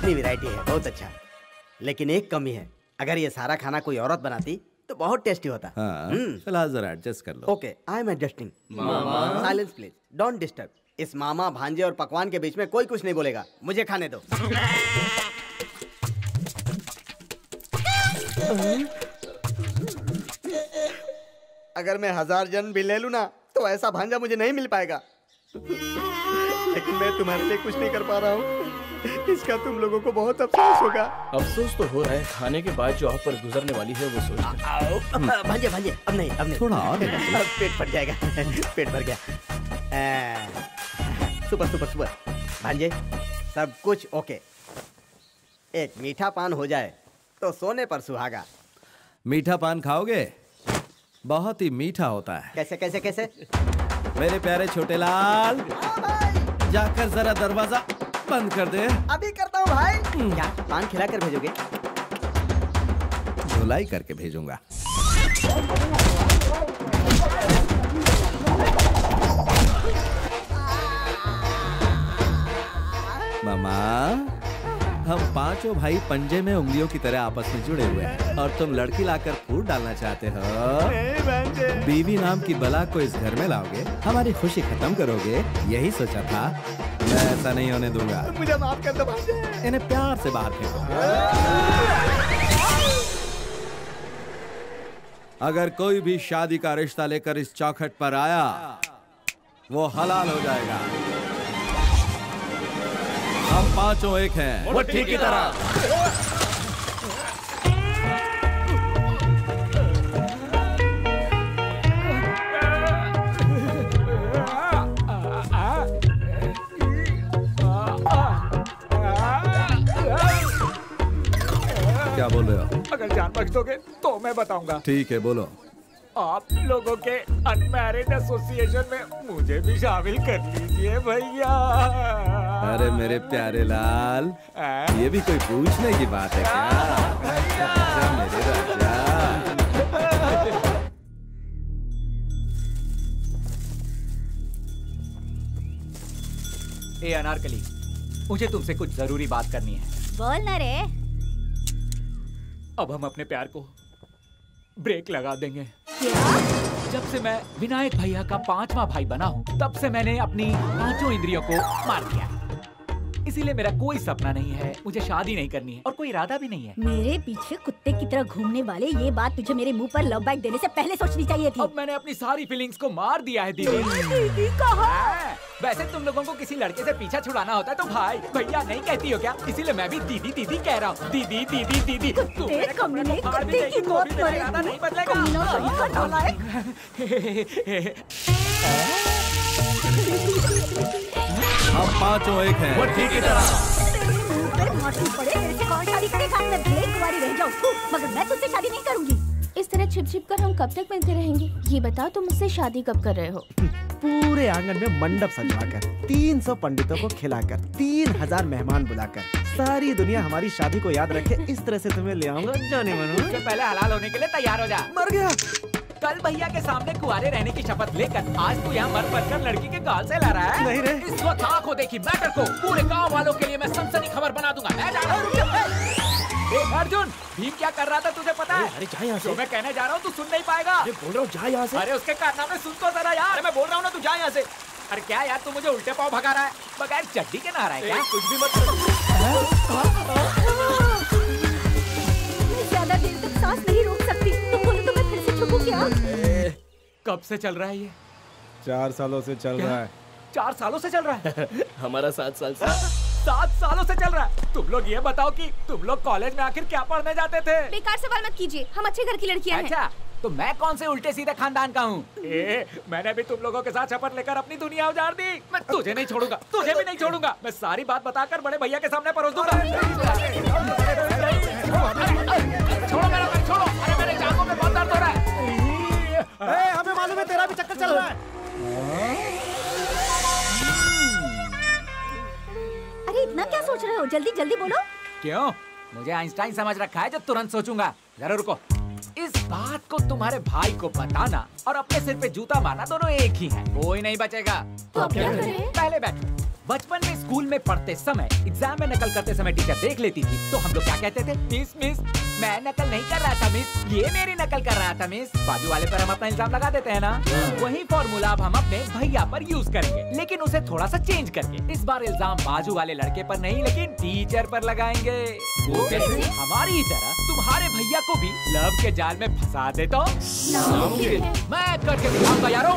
इतनी वैरायटी है, बहुत अच्छा। लेकिन एक कमी है, अगर ये सारा खाना कोई औरत बनाती तो बहुत टेस्टी होता। फिलहाल जरा एडजस्ट कर लो। Okay, I am adjusting. Silence please, don't disturb. इस मामा, भांजे और पकवान के बीच में कोई कुछ नहीं बोलेगा। मुझे खाने दो। अगर मैं 1000 जन भी ले लूं ना तो ऐसा भांजा मुझे नहीं मिल पाएगा। लेकिन मैं तुम्हारे लिए कुछ नहीं कर पा रहा हूँ, इसका तुम लोगों को बहुत अफसोस होगा। अफसोस तो हो रहा है, खाने के बाद जो आप पर गुजरने वाली है वो सोच। भांजे भांजे, अब नहीं थोड़ा और पेट फट जाएगा। पेट भर गया। Super super super. भांजे, सब कुछ ओके। एक मीठा पान हो जाए तो सोने पर सुहागा। मीठा पान खाओगे? बहुत ही मीठा होता है। कैसे कैसे कैसे? मेरे प्यारे छोटे लाल, जाकर जरा दरवाजा बंद कर दे। अभी करता हूँ भाई। क्या पान खिला कर भेजोगे? धुलाई करके भेजूंगा। मामा, हम पांचों भाई पंजे में उंगलियों की तरह आपस में जुड़े हुए हैं और तुम लड़की लाकर फूट डालना चाहते हो। बीवी नाम की बला को इस घर में लाओगे, हमारी खुशी खत्म करोगे, यही सोचा था। मैं ऐसा नहीं होने दूंगा। मुझे माफ कर दो भांजे। इन्हें प्यार से बाहर फेंको। अगर कोई भी शादी का रिश्ता लेकर इस चौखट पर आया, वो हलाल हो जाएगा। हम पांचों एक हैं। वो ठीक की तरह। क्या बोल रहे हो? अगर जान बख्श दोगे तो मैं बताऊंगा। ठीक है, बोलो। आप लोगों के अनमैरिड एसोसिएशन में मुझे भी शामिल कर लीजिए भैया। अरे मेरे प्यारे लाल, ये भी कोई पूछने की बात है क्या? राजा, मेरे राजा। ए अनारकली, मुझे तुमसे कुछ जरूरी बात करनी है। बोल ना रे। अब हम अपने प्यार को ब्रेक लगा देंगे। जब से मैं विनायक भैया का 5वां भाई बना हूँ, तब से मैंने अपनी 5 इंद्रियों को मार दिया। इसीलिए मेरा कोई सपना नहीं है, मुझे शादी नहीं करनी है और कोई इरादा भी नहीं है। मेरे पीछे कुत्ते की तरह घूमने वाले, ये बात तुझे मेरे मुंह पर लव बाइट देने से पहले सोचनी चाहिए थी। अब मैंने अपनी सारी फीलिंग्स को मार दिया है दीदी। दीदी कहा? वैसे तुम लोगों को किसी लड़के से पीछा छुड़ाना होता है तो भाई भैया नहीं कहती हो क्या? इसीलिए मैं भी दीदी दीदी कह रहा हूँ। दीदी दीदी दीदी। कुत्ते कमीने, कुत्ते की मौत मरे। नहीं बदलेगा। हम पांचों एक हैं। वो ठीक की तरह। पड़े मेरे से कौन शादी करेगा? मैं बेकुंवारी रह जाऊँ, मगर मैं तुझसे शादी नहीं करूँगी। इस तरह छिप छिप कर हम कब तक मिलते रहेंगे? ये बताओ, तुम मुझसे शादी कब कर रहे हो? पूरे आंगन में मंडप सजवाकर, 300 पंडितों को खिलाकर, 3000 मेहमान बुलाकर, सारी दुनिया हमारी शादी को याद रखे, इस तरह से तुम्हें ले आऊंगा। जाने मनो। उससे पहले हलाल होने के लिए तैयार हो जा। मर गया। कल भैया के सामने कुंवारे रहने की शपथ लेकर आज तू यहाँ मर बनकर लड़की के गाल से ला रहा है। नहीं रे। इस वक्त आंखों देखी मैटर को पूरे गांव वालों के लिए मैं सनसनी खबर बना दूंगा। मैं जा रहा हूँ। अर्जुन, भीम क्या कर रहा था तुझे पता है? अरे जा यहाँ से। जो मैं कहने जा रहा हूँ तू सुन नहीं पाएगा। अरे बोल रहा हूँ जा यहाँ से। अरे उसके कारनामे सुन तो जरा यार। मैं बोल रहा हूँ ना, तू जा यहाँ से। अरे क्या यार, तू मुझे उल्टे पाँव भगा रहा है, बगैर चड्डी के नहा रहा है क्या? कुछ भी मत मैं ज्यादा देर तक सांस नहीं रोक सकती। तुम बोलो तो मैं फिर से छुपूं क्या? कब से चल रहा है ये? 4 सालों से चल रहा है। 4 सालों से चल रहा है? हमारा 7 साल से। 7 सालों से चल रहा है। तुम लोग ये बताओ कि तुम लोग कॉलेज में आखिर क्या पढ़ने जाते थे? बेकार सवाल मत कीजिए, हम अच्छे घर की लड़कियां हैं। अच्छा, तो मैं कौन से उल्टे सीधे खानदान का हूँ? मैंने भी तुम लोगों के साथ शपथ लेकर अपनी दुनिया उजाड़ दी। मैं तुझे नहीं छोड़ूंगा, तुझे भी नहीं छोड़ूंगा। मैं सारी बात बताकर बड़े भैया के सामने परोस दूंगा। छोड़ो मेरा, छोड़ो। अरे मेरे जांघों में बहुत दर्द हो रहा है। हमें मालूम है तेरा भी चक्कर चल रहा है। अरे इतना क्या सोच रहे हो? जल्दी जल्दी बोलो। क्यों? मुझे आइंस्टाइन समझ रखा है जो तुरंत सोचूंगा। जरा रुको। इस बात को तुम्हारे भाई को बताना और अपने सिर पे जूता मारना दोनों एक ही है। कोई नहीं बचेगा। तो अब क्या करें? पहले बैठो। बचपन में स्कूल में पढ़ते समय एग्जाम में नकल करते समय टीचर देख लेती थी तो हम लोग क्या कहते थे? मिस मैं नकल नहीं कर रहा था मिस, ये मेरी नकल कर रहा था मिस। बाजू वाले पर हम अपना इल्जाम लगा देते हैं ना। वही फॉर्मूला अब हम अपने भैया पर यूज करेंगे, लेकिन उसे थोड़ा सा चेंज करके। इस बार इल्जाम बाजू वाले लड़के पर नहीं लेकिन टीचर पर लगाएंगे। वो कैसे? हमारी तरह तुम्हारे भैया को भी लव के जाल में फंसा देता हूँ। मैं करके दिखाऊंगा यारो।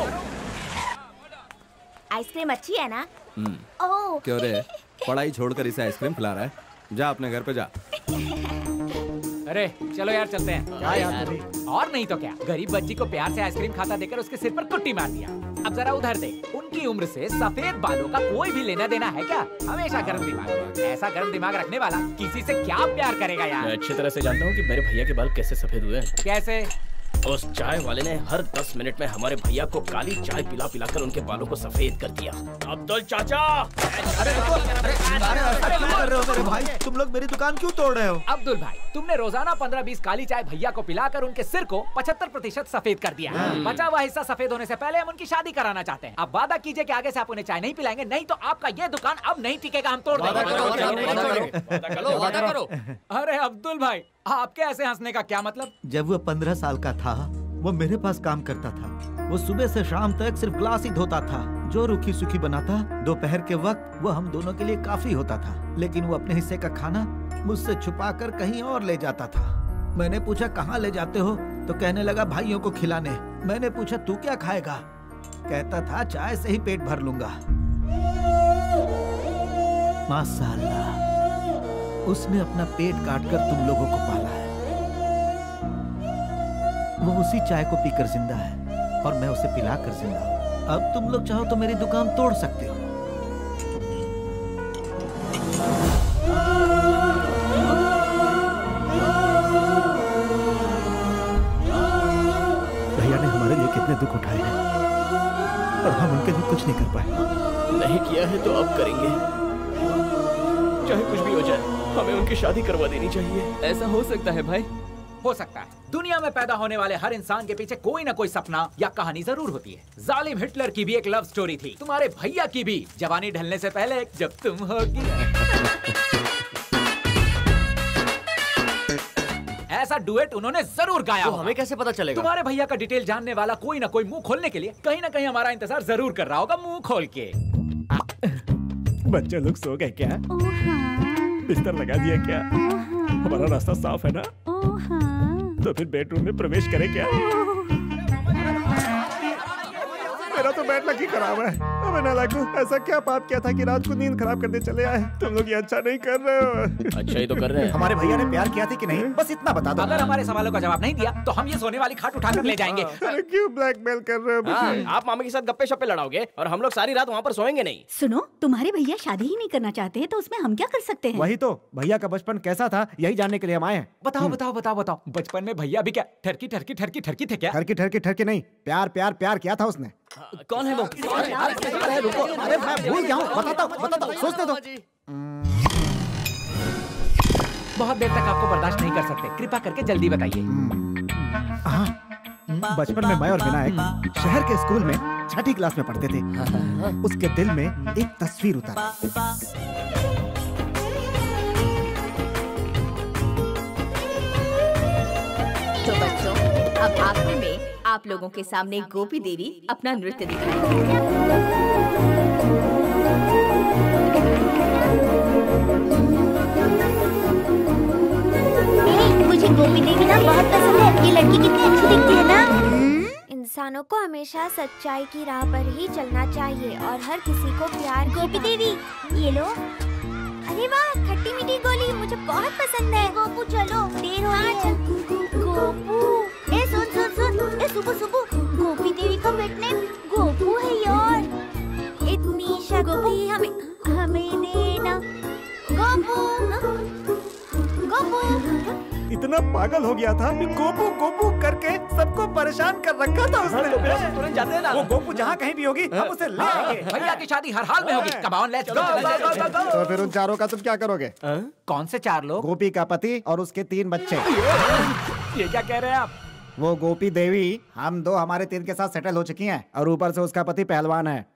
आइसक्रीम अच्छी है ना? ओह क्यों रे, पढ़ाई छोड़कर इसे आइसक्रीम खिला रहा है? जा अपने घर पे जा। अरे चलो यार चलते हैं। क्या यार? और नहीं तो क्या, गरीब बच्ची को प्यार से आइसक्रीम खाता देकर उसके सिर पर कुट्टी मार दिया। अब जरा उधर देख, उनकी उम्र से सफेद बालों का कोई भी लेना देना है क्या? हमेशा गर्म दिमाग, ऐसा गर्म दिमाग रखने वाला किसी से क्या प्यार करेगा यार? मैं अच्छी तरह से जानता हूँ कि मेरे भैया के बाल कैसे सफेद हुए। कैसे? उस चाय वाले ने हर 10 मिनट में हमारे भैया को काली चाय पिला पिलाकर उनके बालों को सफेद कर दिया। अब्दुल चाचा! अरे भाई, तुम लोग मेरी दुकान क्यों तोड़ रहे हो? अब्दुल भाई, तुमने रोजाना 15-20 काली चाय भैया को पिलाकर उनके सिर को 75% सफेद कर दिया। बचा हुआ हिस्सा सफेद होने से पहले हम उनकी शादी कराना चाहते हैं। अब वादा कीजिए कि आगे से आप उन्हें चाय नहीं पिलाएंगे, नहीं तो आपका ये दुकान अब नहीं टिकेगा। हम तोड़ देंगे। वादा करो। अरे अब्दुल भाई, आपके ऐसे हंसने का क्या मतलब? जब वो 15 साल का था, वो मेरे पास काम करता था। वो सुबह से शाम तक सिर्फ ग्लास ही धोता था। जो रूखी सूखी बनाता, दोपहर के वक्त वो हम दोनों के लिए काफी होता था। लेकिन वो अपने हिस्से का खाना मुझसे छुपा कर कहीं और ले जाता था। मैंने पूछा कहाँ ले जाते हो, तो कहने लगा भाइयों को खिलाने। मैंने पूछा तू क्या खाएगा? कहता था चाय से ही पेट भर लूंगा। माशाअल्लाह, उसने अपना पेट काटकर तुम लोगों को पाला है। वो उसी चाय को पीकर जिंदा है और मैं उसे पिलाकर जिंदा हूँ। अब तुम लोग चाहो तो मेरी दुकान तोड़ सकते हो। भैया ने हमारे लिए कितने दुख उठाए हैं और हम उनके लिए कुछ नहीं कर पाए। नहीं किया है तो अब करेंगे। चाहे कुछ भी हो जाए, हमें उनकी शादी करवा देनी चाहिए। ऐसा हो सकता है भाई? हो सकता है। दुनिया में पैदा होने वाले हर इंसान के पीछे कोई ना कोई सपना या कहानी जरूर होती है। जालिम हिटलर की भी एक लव स्टोरी थी, तुम्हारे भैया की भी, जवानी ढलने से पहले जब तुम होगी। ऐसा डुएट उन्होंने जरूर गाया। तो हमें कैसे पता चलेगा? तुम्हारे भैया का डिटेल जानने वाला कोई ना कोई मुंह खोलने के लिए कहीं ना कहीं हमारा इंतजार जरूर कर रहा होगा, मुंह खोल के। बच्चे लोग सो गए क्या? बिस्तर लगा दिया क्या? हमारा रास्ता साफ है ना? तो फिर बेडरूम में प्रवेश करें क्या? मेरा तो बैड लक ही खराब है। अबे नालायकों, ऐसा क्या पाप किया था कि रात को नींद खराब करने चले आए? तुम लोग ये अच्छा नहीं कर रहे हो। अच्छा ही तो कर रहे हैं। हमारे भैया ने प्यार किया था कि नहीं, बस इतना बता दो। अगर हमारे सवालों का जवाब नहीं दिया तो हम ये सोने वाली खाट उठाकर ले जाएंगे। अरे क्यों ब्लैकमेल कर रहे हो मुझे? आप मामा के साथ गप्पे शप्पे लड़ाओगे और हम लोग सारी रात वहाँ पर सोएंगे नहीं। सुनो, तुम्हारे भैया शादी ही नहीं करना चाहते हैं तो उसमें हम क्या कर सकते हैं? वही तो, भैया का बचपन कैसा था यही जानने के लिए हम आए हैं। बताओ बताओ बताओ बताओ, बचपन में भैया भी क्या ठरकी ठरकी ठरकी ठरकी थे क्या? ठरकी ठरकी ठरकी नहीं, प्यार प्यार प्यार किया था उसने। कौन है वो? रुको, अरे मैं भूल गया हूँ, बताता हूँ, सोचने दो। बहुत देर तक आपको बर्दाश्त नहीं कर सकते, कृपा करके जल्दी बताइए। बचपन में मैं और विनायक शहर के स्कूल में 6ठी क्लास में पढ़ते थे। उसके दिल में एक तस्वीर उतारा। तो बच्चों, अब आखिर में आप लोगों के सामने गोपी देवी अपना नृत्य दिखाएंगी। मुझे गोपी देवी ना बहुत पसंद है। ये लड़की कितनी अच्छी दिखती है ना। इंसानों को हमेशा सच्चाई की राह पर ही चलना चाहिए और हर किसी को प्यार। गोपी देवी, ये लो। अरे वाह, खट्टी मीठी गोली मुझे बहुत पसंद है। गोपू चलो, देर हो रही है। गोपू, ए सुन सुन सुन, ए सुबह सुबह, गोपी देवी का निकनेम गोपू है यार। इतनी शक्ति हमें देना गोपू, गोपू। इतना पागल हो गया था कि गोपू गोपू करके सबको परेशान कर रखा था उसने। तुरंत जाते हैं ना। वो गोपू जहाँ कहीं भी होगी हम उसे ले आएंगे। भैया की शादी हर हाल में होगी। Come on, let's go. तो फिर उन चारों का तुम क्या करोगे? कौन से 4 लोग? गोपी का पति और उसके 3 बच्चे। ये क्या कह रहे हैं आप? वो गोपी देवी हम 2 हमारे 3 के साथ सेटल हो चुकी हैं और ऊपर से उसका पति पहलवान है।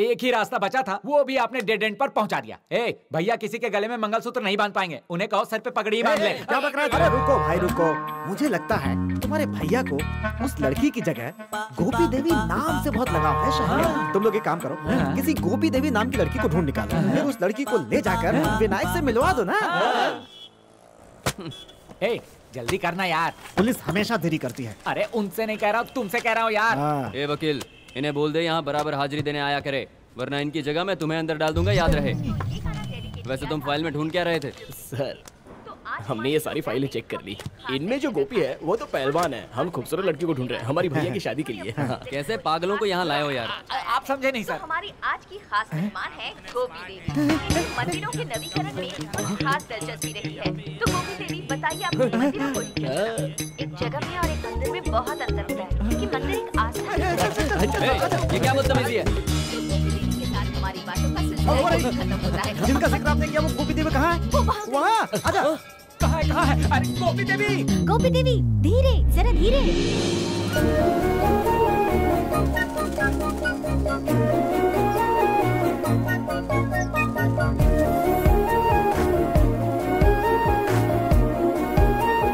एक ही रास्ता बचा था, वो भी आपने डेड एंड पर पहुंचा दिया। ए भैया किसी के गले में मंगलसूत्र नहीं बांध पाएंगे, उन्हें कहो सर पे पगड़ी बांध ले। क्या बक रहा है? अरे रुको भाई रुको, मुझे लगता है तुम्हारे भैया को उस लड़की की जगह गोपी देवी नाम से बहुत लगाव है शहर में। तुम लोग एक काम करो, किसी गोपी देवी नाम की लड़की को ढूंढ निकालो, फिर उस लड़की को ले जाकर विनायक से मिलवा दो ना। ए जल्दी करना यार, पुलिस हमेशा देरी करती है। अरे उनसे नहीं कह रहा हूँ, तुमसे कह रहा हूँ यार। ए वकील, इन्हें बोल दे यहाँ बराबर हाजिरी देने आया करे, वरना इनकी जगह मैं तुम्हें अंदर डाल दूंगा, याद रहे। वैसे तुम फाइल में ढूंढ क्या रहे थे? सर हमने ये सारी फाइलें चेक कर ली, इनमें जो गोपी है वो तो पहलवान है, हम खूबसूरत लड़की को ढूंढ रहे हैं हमारी भैया की शादी के लिए। कैसे पागलों को यहाँ लाए हो यार? आप समझे नहीं सर। हमारी आज की खास मेहमान है गोपी देवी। मंदिरों के नवीकरण में खास दिलचस्पी रही है, तो गोपी देवी बताइए आप मंदिरों को एक जगह में और एक मंदिर में बहुत अंतर होता है, क्योंकि मंदिर एक आस्था। ये क्या बदतमीजी है? हमारी बातों का सिलसिला खत्म होता है। जिनका जिक्र आपने किया वो गोपी देवी कहाँ है? वहाँ आजा। कहाँ है? अरे गोपी देवी, गोपी देवी धीरे, जरा धीरे।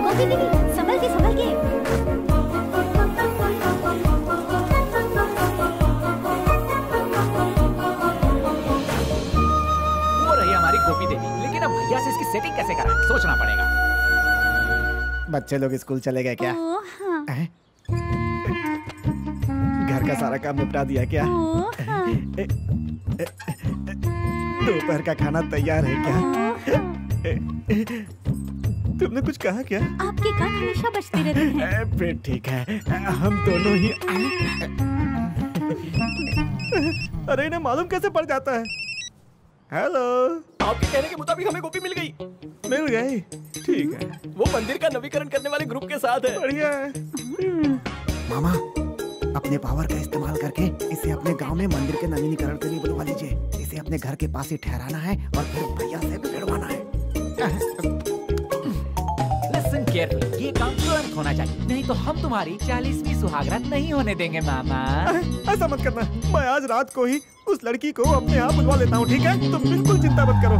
गोपी देवी संभल के, संभल के। गोपी देवी, लेकिन अब भैया से इसकी सेटिंग कैसे कराएं, सोचना पड़ेगा। बच्चे लोग स्कूल चले गए क्या? घर का सारा काम निपटा दिया क्या? दोपहर का खाना तैयार है क्या? तुमने कुछ कहा क्या? आपके कान हमेशा बजते रहते हैं। फिर ठीक है, हम दोनों ही। अरे इन्हें मालूम कैसे पड़ जाता है? हेलो, आपके कहने के मुताबिक हमें गोपी मिल गई। मिल गई? ठीक है। वो मंदिर का नवीकरण करने वाले ग्रुप के साथ है। बढ़िया है। मामा, अपने पावर का इस्तेमाल करके इसे अपने गांव में मंदिर के नवीनीकरण के लिए बुलवा लीजिए। इसे अपने घर के पास ही ठहराना है और फिर भैया से भिड़वाना है। Listen carefully, ये काम तुरंत होना चाहिए, नहीं तो हम तुम्हारी 40वीं सुहागरात नहीं होने देंगे मामा। ऐसा मत करना, मैं आज रात को ही उस लड़की को अपने यहाँ बुलवा लेता हूँ, ठीक है? तुम बिल्कुल चिंता मत करो।